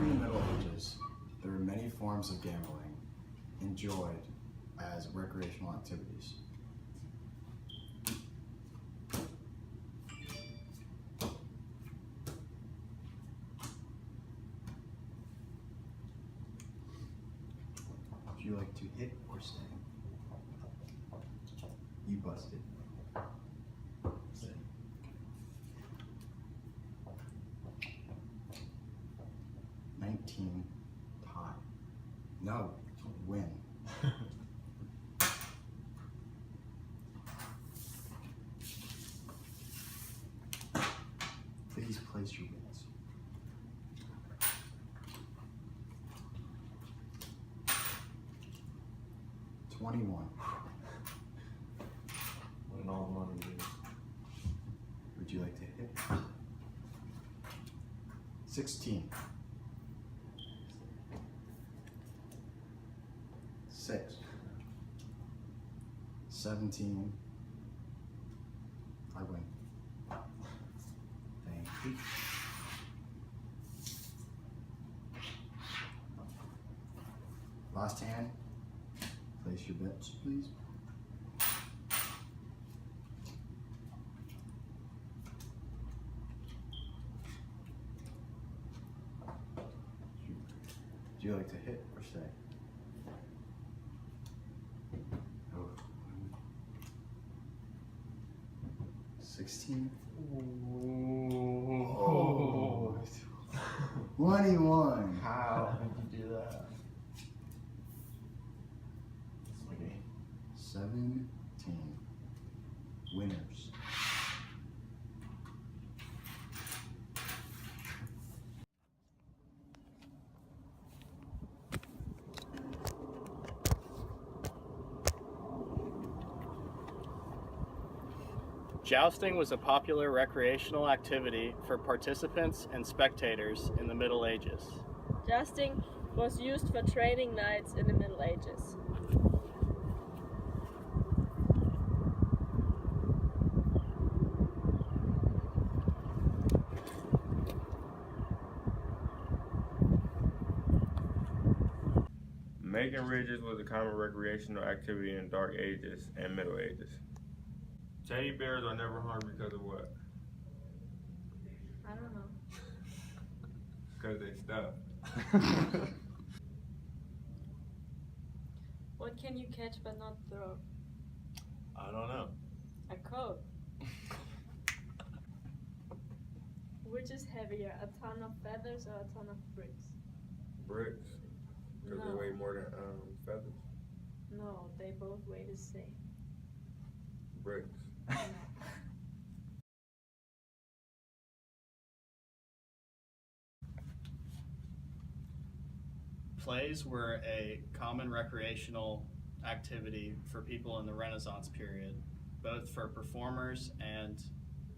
During the Middle Ages, there were many forms of gambling enjoyed as recreational activities. Would you like to hit or stay? You busted. Stay. 19 tie. No, win. Please place your bets. $21. What an all money is. Would you like to hit? 16. 6. 17. I win. Thank you. Last hand. Place your bets, please. Would you like to hit or stay? Oh. 16. Oh. 21. How did you do that? 17. Winners. Jousting was a popular recreational activity for participants and spectators in the Middle Ages. Jousting was used for training nights in the Middle Ages. Making ridges was a common recreational activity in Dark Ages and Middle Ages. Teddy bears are never harmed because of what? I don't know. Because they stuff. What can you catch but not throw? I don't know. A coat. Which is heavier, a ton of feathers or a ton of bricks? Bricks. Because No. they weigh more than feathers. No, they both weigh the same. Bricks. Plays were a common recreational activity for people in the Renaissance period, both for performers and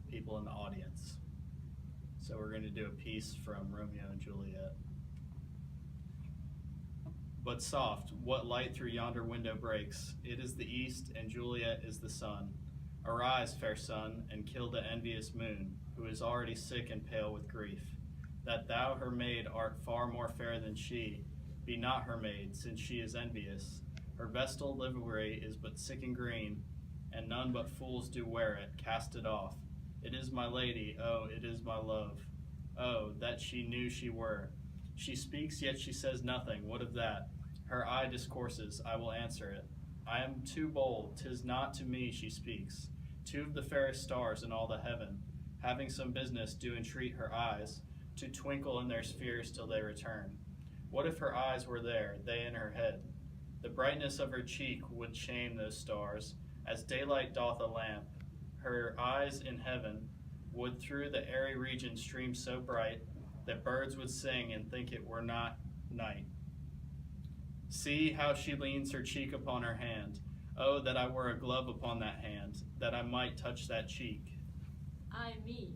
people in the audience. So we're going to do a piece from Romeo and Juliet. But soft, what light through yonder window breaks? It is the east, and Juliet is the sun. Arise, fair sun, and kill the envious moon, who is already sick and pale with grief. That thou, her maid, art far more fair than she, be not her maid, since she is envious. Her vestal livery is but sick and green, and none but fools do wear it. Cast it off. It is my lady, oh, it is my love. Oh, that she knew she were. She speaks, yet she says nothing. What of that? Her eye discourses, I will answer it. I am too bold, 'tis not to me she speaks. Two of the fairest stars in all the heaven, having some business, do entreat her eyes to twinkle in their spheres till they return. What if her eyes were there, they in her head? The brightness of her cheek would shame those stars, as daylight doth a lamp. Her eyes in heaven would through the airy region stream so bright, that birds would sing and think it were not night. See how she leans her cheek upon her hand. Oh, that I were a glove upon that hand, that I might touch that cheek. I, me.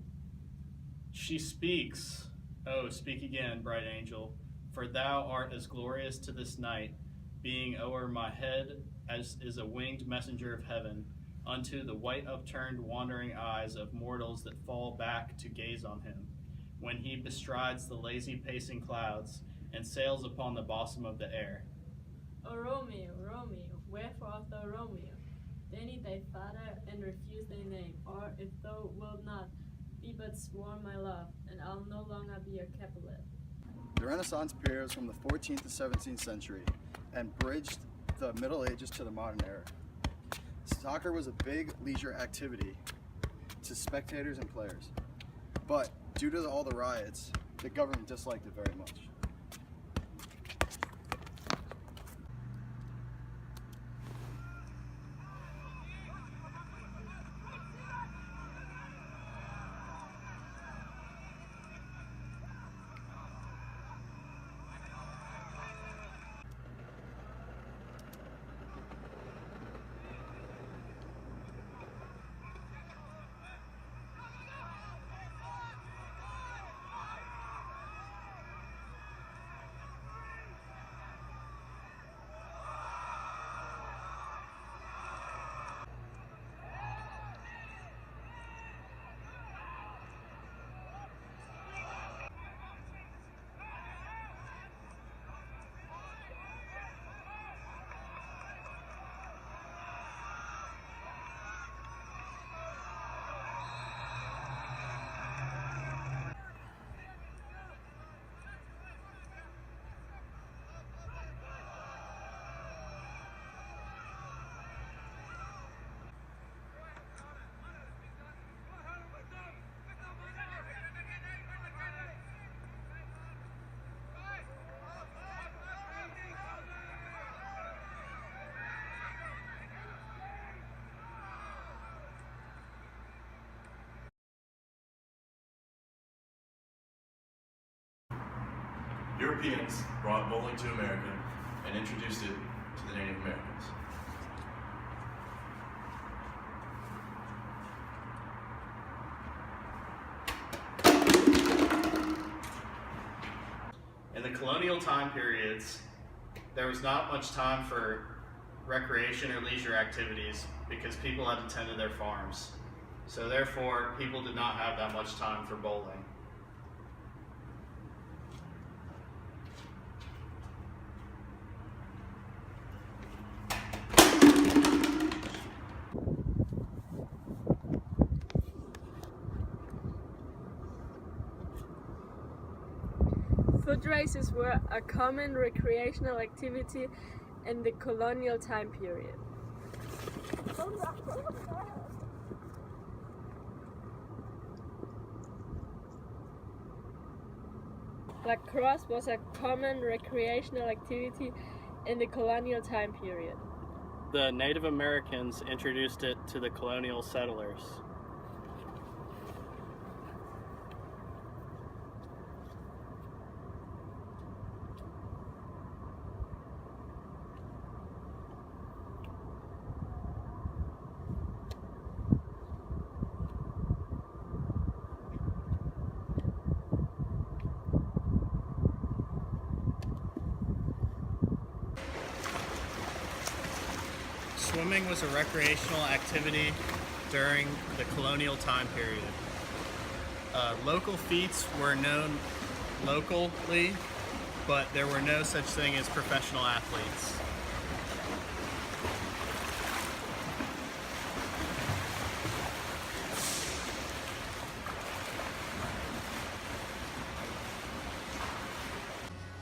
She speaks. Oh, speak again, bright angel, for thou art as glorious to this night, being o'er my head as is a winged messenger of heaven, unto the white upturned wandering eyes of mortals that fall back to gaze on him. when he bestrides the lazy pacing clouds and sails upon the bosom of the air. O Romeo, Romeo, wherefore art thou Romeo? Deny thy father and refuse thy name, or if thou wilt not, be but sworn my love, and I'll no longer be your Capulet. The Renaissance period was from the 14th to 17th century and bridged the Middle Ages to the modern era. Soccer was a big leisure activity to spectators and players, but due to all the riots, the government disliked it very much. Europeans brought bowling to America and introduced it to the Native Americans. In the colonial time periods, there was not much time for recreation or leisure activities because people had to tend to their farms. So therefore, people did not have that much time for bowling. Foot races were a common recreational activity in the colonial time period. Lacrosse was a common recreational activity in the colonial time period. The Native Americans introduced it to the colonial settlers. Swimming was a recreational activity during the colonial time period. Local feats were known locally, but there were no such thing as professional athletes.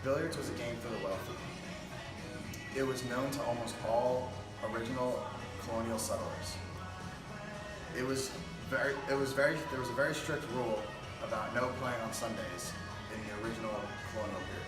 Billiards was a game for the wealthy. It was known to almost all original colonial settlers. There was a very strict rule about no playing on Sundays in the original colonial period.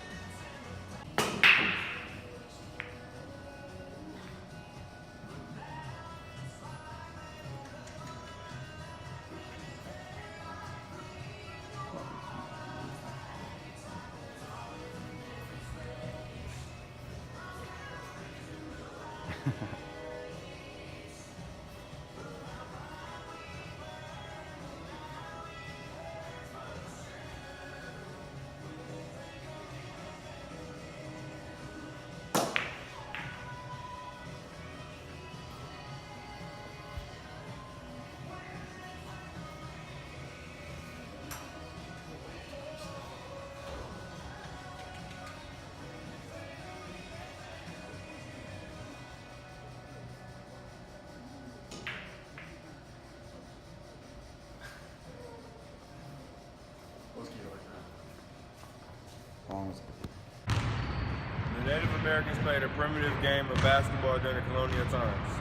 long as The Native Americans played a primitive game of basketball during the colonial times.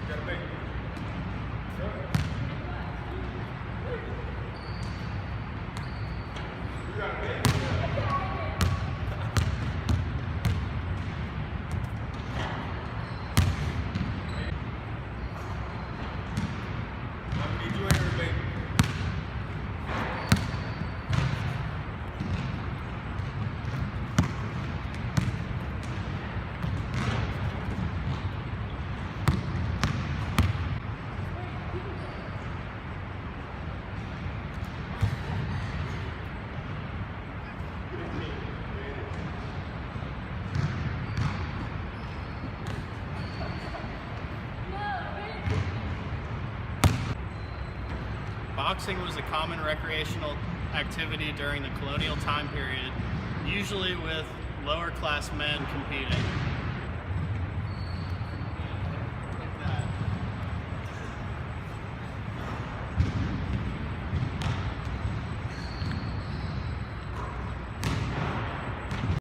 You gotta make it. You gotta make it. I need you in here, baby. Boxing was a common recreational activity during the colonial time period, usually with lower class men competing.